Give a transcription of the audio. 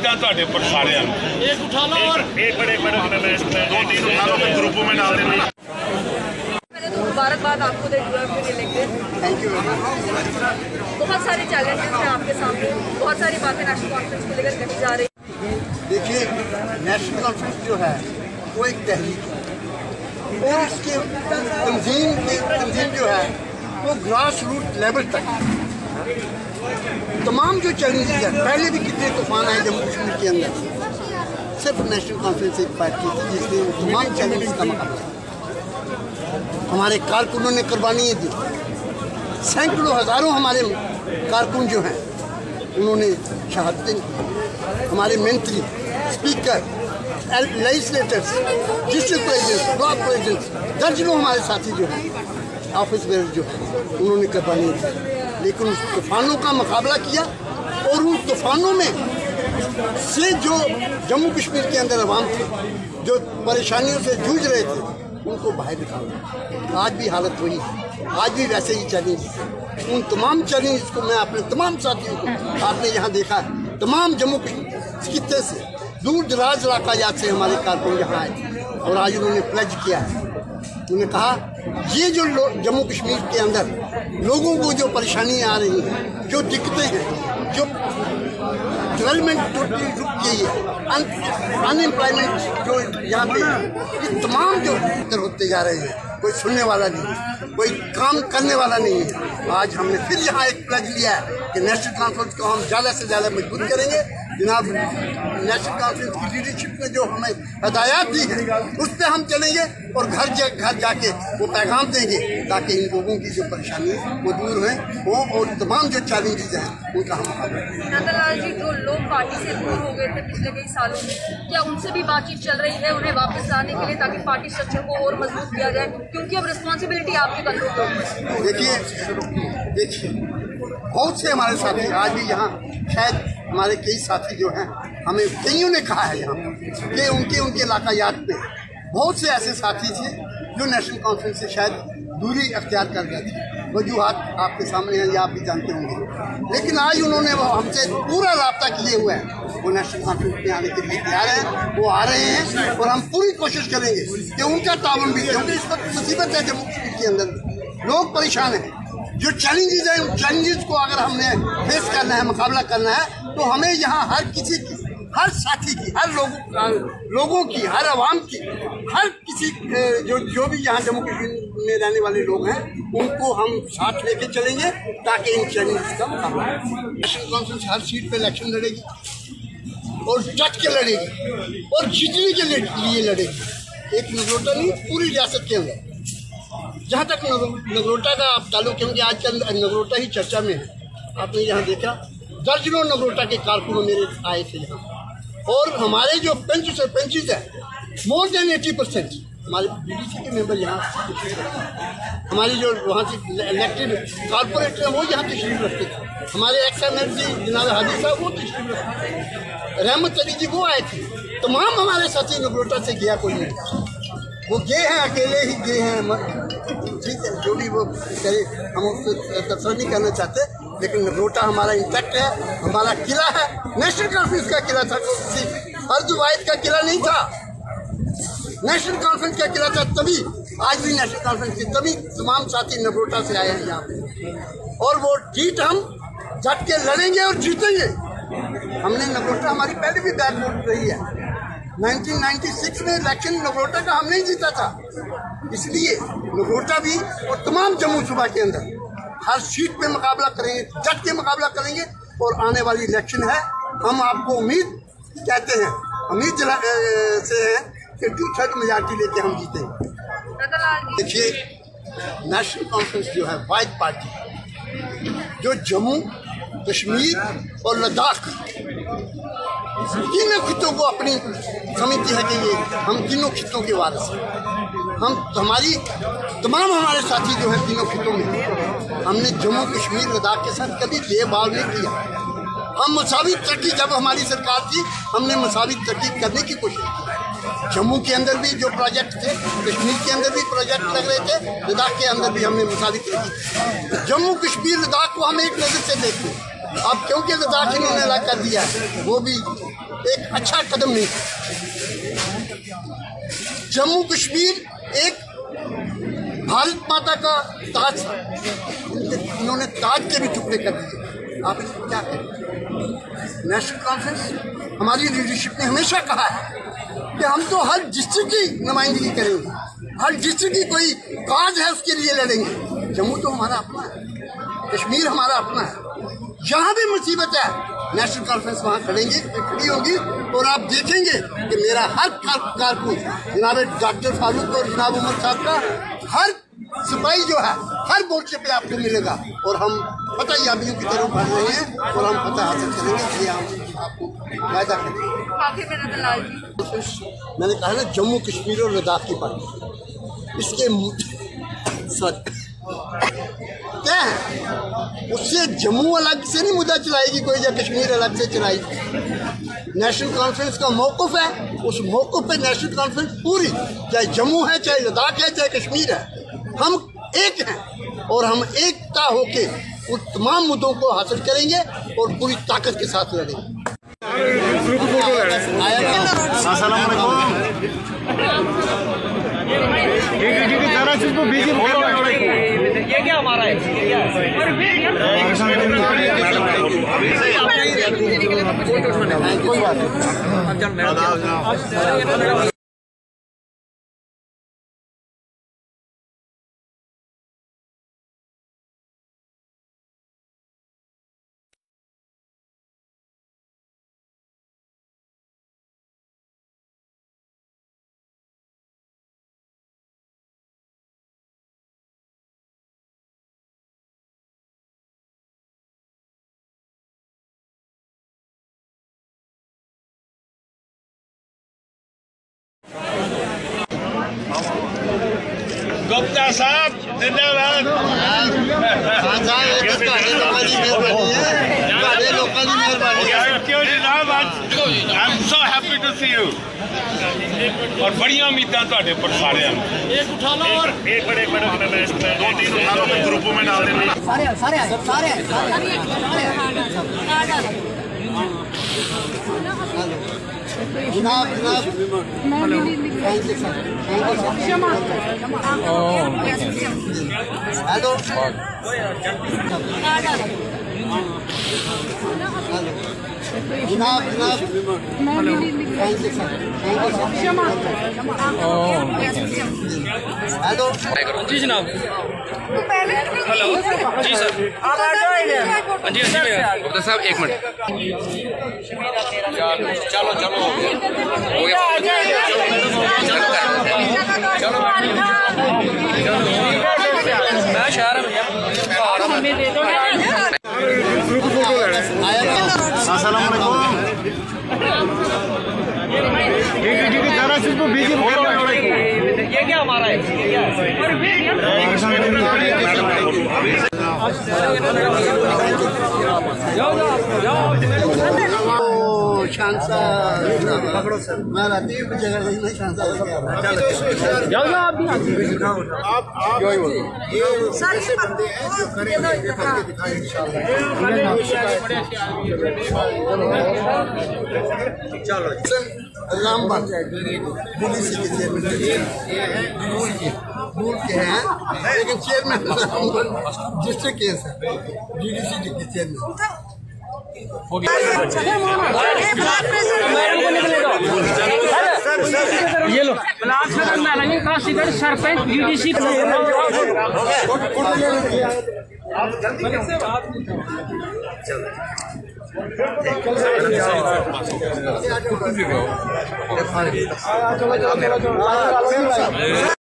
चीज़ां तुहाडे उपर सारियां एक उठा लो और एक बड़े ग्रुपों में डाल देना। मुबारकबाद आपको लेके। Thank you. बहुत सारे चैलेंजेस हैं आपके सामने, बहुत सारी बातें नेशनल कॉन्फ्रेंस को लेकर कही जा रही है। देखिए, नेशनल कॉन्फ्रेंस जो है वो एक तहरीक है और इसके तंजीम जो है वो ग्रास रूट लेवल तक तमाम जो चैलेंजेस है, पहले भी कितने तूफान आए जम्मू कश्मीर के अंदर, सिर्फ नेशनल कॉन्फ्रेंस एक पार्टी थी जिसने तमाम चैलेंजेस का मुकाबला। हमारे कारकुनों ने कुर्बानियाँ दी, सैकड़ों हज़ारों हमारे कारकुन जो हैं उन्होंने शहादतें दी। हमारे मंत्री, speaker, legislators, district presidents, block presidents, दर्जनों हमारे साथी जो हैं, ऑफिस बेयर जो हैं, उन्होंने कुर्बानियाँ दी, लेकिन उस तूफानों का मुकाबला किया और उन तूफानों में से जो जम्मू कश्मीर के अंदर अवाम थे, जो परेशानियों से जूझ रहे थे, उनको बाहर निकालना। आज भी हालत वही है, आज भी वैसे ही चैलेंज है। उन तमाम चैलेंज को मैं अपने तमाम साथियों को, आपने यहाँ देखा तमाम जम्मू खित्ते से, दूर दराज इलाकायात से हमारे कारकुन यहाँ आए थे और आज उन्होंने प्लेज किया है। उन्होंने कहा ये जो जम्मू कश्मीर के अंदर लोगों को जो परेशानियाँ आ रही हैं, जो दिक्कतें हैं, जो डेवलपमेंट टोटली रुक गई है, अनएम्प्लॉयमेंट जो यहाँ पे, ये तमाम जो बेहतर होते जा रहे हैं, कोई सुनने वाला नहीं है, कोई काम करने वाला नहीं है। आज हमने फिर यहाँ एक प्लेज लिया है कि नेशनल कॉन्फ्रेंस को हम ज़्यादा से ज़्यादा मजबूत करेंगे। जनाब नेशनल कॉन्फ्रेंस की लीडरशिप में जो हमें हदायत दी है उस पर हम चलेंगे और घर जाके वो पैगाम देंगे ताकि इन लोगों की जो परेशानी वो दूर हो और तमाम जो चैलेंजेस हैं उनका हम मुकाबला करें। नंदलाल जी, जो लोग पार्टी से दूर हो गए थे पिछले कई सालों में, क्या उनसे भी बातचीत चल रही है उन्हें वापस लाने के लिए ताकि पार्टी स्ट्रक्चर को और मजबूत किया जाए, क्योंकि अब रिस्पॉन्सिबिलिटी आपके कंधों पर है? देखिए बहुत से हमारे साथी आज भी यहाँ, शायद हमारे कई साथी जो हैं, हमें कईयों ने कहा है यहाँ कि उनके इलाकायात में बहुत से ऐसे साथी थे जो नेशनल कॉन्फ्रेंस से शायद दूरी अख्तियार कर गए थे। वजूहात आपके सामने हैं या आप भी जानते होंगे, लेकिन आज उन्होंने वो हमसे पूरा राब्ता किए हुए हैं, वो नेशनल कॉन्फ्रेंस में आने के लिए तैयार हैं, वो आ रहे हैं और हम पूरी कोशिश करेंगे कि उनका ताउन भी, क्योंकि इस वक्त मुसीबत है जम्मू कश्मीर के अंदर, लोग परेशान हैं। जो चैलेंजेस हैं उन चैलेंजेस को अगर हमने फेस करना है, मुकाबला करना है, तो हमें यहाँ हर किसी की, हर साथी की, हर लोगों की, हर आवाम की, हर किसी जो भी यहाँ जम्मू कश्मीर में रहने वाले लोग हैं उनको हम साथ लेके चलेंगे ताकि इन चैलेंजेस का मुकाबला करें। नेशनल कॉन्फ्रेंस हर सीट पे इलेक्शन लड़ेगी और डट के लड़ेगी और जीतने के लिए लड़ेगी। एक नगरोटा नहीं, पूरी रियासत के अंदर। जहाँ तक नगरोटा का आप ताल्लुक, क्योंकि आजकल नगरोटा ही चर्चा में है, आपने यहाँ देखा दर्जनों नगरोटा के कारकुन मेरे आए थे यहाँ, और हमारे जो सरपंचेज है मोर देन 80% हमारे BDC के मेंबर यहाँ, हमारी जो वहाँ से इलेक्टेड कॉर्पोरेटर हैं वो यहाँ तशरीफ रखते थे, हमारे XMLC जनाब हाजी साहब वो तशरीफ रखते थे, रहमत अली जी वो आए थे, तमाम हमारे साथी नगरोटा से गया कोई नहीं, वो गए हैं, अकेले ही गए हैं, ठीक है, जो भी वो करे हम उसको तबसरा नहीं करना चाहते, लेकिन नगरोटा हमारा इंटैक्ट है, हमारा किला है, नेशनल कॉन्फ्रेंस का किला था, किसी फर्ज वाहिद का किला नहीं था, नेशनल कॉन्फ्रेंस का किला था। तभी आज भी नेशनल कॉन्फ्रेंस की तभी तमाम साथी नगरोटा से आए हैं यहाँ पे, और वो जीत हम डट के लड़ेंगे और जीतेंगे। हमने नगरोटा, हमारी पहले भी बैकवर्ड रही है, 1996 में इलेक्शन नगरोटा का हमने ही जीता था, इसलिए नगरोटा भी और तमाम जम्मू सूबा के अंदर हर सीट पे मुकाबला करेंगे, डट के मुकाबला करेंगे। और आने वाली इलेक्शन है, हम आपको उम्मीद कहते हैं, उम्मीद से है कि 2/3 मेजॉरिटी लेके हम जीतेंगे। देखिए, नेशनल कॉन्फ्रेंस जो है वाहिद पार्टी जो जम्मू कश्मीर और लद्दाख तीनों खितों को अपनी समझती है कि ये हम तीनों खितों के वारिस हैं। हमारे साथी जो है तीनों खितों में, हमने जम्मू कश्मीर लद्दाख के साथ कभी भेदभाव नहीं किया। हम मसावी तरक्की, जब हमारी सरकार थी हमने मसावी तरक्की करने की कोशिश की। जम्मू के अंदर भी जो प्रोजेक्ट थे, कश्मीर के अंदर भी प्रोजेक्ट लग रहे थे, लद्दाख के अंदर भी हमने मसावी तरक्की की। जम्मू कश्मीर लद्दाख को हम एक नज़र से देखते हैं, अब क्योंकि लद्दाख इन्होंने अलग कर दिया है, वो भी एक अच्छा कदम नहीं था। जम्मू कश्मीर एक भारत माता का ताज था, इन्होंने ताज के भी टुकड़े कर दिए। आप इसको क्या करें? नेशनल कॉन्फ्रेंस, हमारी लीडरशिप ने हमेशा कहा है कि हम तो हर डिस्ट्रिक्ट की नुमाइंदगी करेंगे, हर डिस्ट्रिक्ट की कोई काज है उसके लिए लड़ेंगे। जम्मू तो हमारा अपना है, कश्मीर हमारा अपना है। जहाँ भी मुसीबत है नेशनल कॉन्फ्रेंस वहाँ खड़ी होगी और आप देखेंगे कि मेरा हर कारकुन जनाब डॉक्टर फारूक और जनाब उमर साहब का हर सिपाही जो है हर मोर्चे पे आपको मिलेगा। और हम फतह याबियों की तरफ बढ़ रहे हैं और हम फतह हासिल करेंगे, ये हम आपको वायदा करेंगे। मैंने कहा ना, जम्मू कश्मीर और लद्दाख की बात, इसके क्या है, उससे जम्मू अलग से नहीं मुद्दा चलाएगी कोई, या कश्मीर अलग से चलाएगी। नेशनल कॉन्फ्रेंस का मौक़िफ़ है, उस मौक़िफ़ पे नेशनल कॉन्फ्रेंस पूरी, चाहे जम्मू है, चाहे लद्दाख है, चाहे कश्मीर है, हम एक हैं और हम एकता होके उन तमाम मुद्दों को हासिल करेंगे और पूरी ताकत के साथ लड़ेंगे। ये क्या हमारा है? कोई बात नहीं। गुप्ता साहब जिंदाबाद। और बड़िया उम्मीदें ਤੁਹਾਡੇ पर सारे एक उठा लो और एक बड़े दो तीन उठा लो, फिर ग्रुपों में डाल देंगे। जनाब हेलो जी जनाब। हेलो जी सर। हाँ जी गुप्ता साहब, एक मिनट। चलो चलो हो गया। मैं शहर में ये क्या हमारा है? पकड़ो सर, मैं रहती हूँ जगह नहीं शानदार चलो इस्लामाबाद दिल्ली से के चेयरमैन दूर के हैं, लेकिन चेयरमैन डिस्ट्रिक्ट के हैं, डीडीसी के चेयरमैन हो गया। ये लो ब्लॉक सदर में काशीगढ़ सरपंच डीडीसी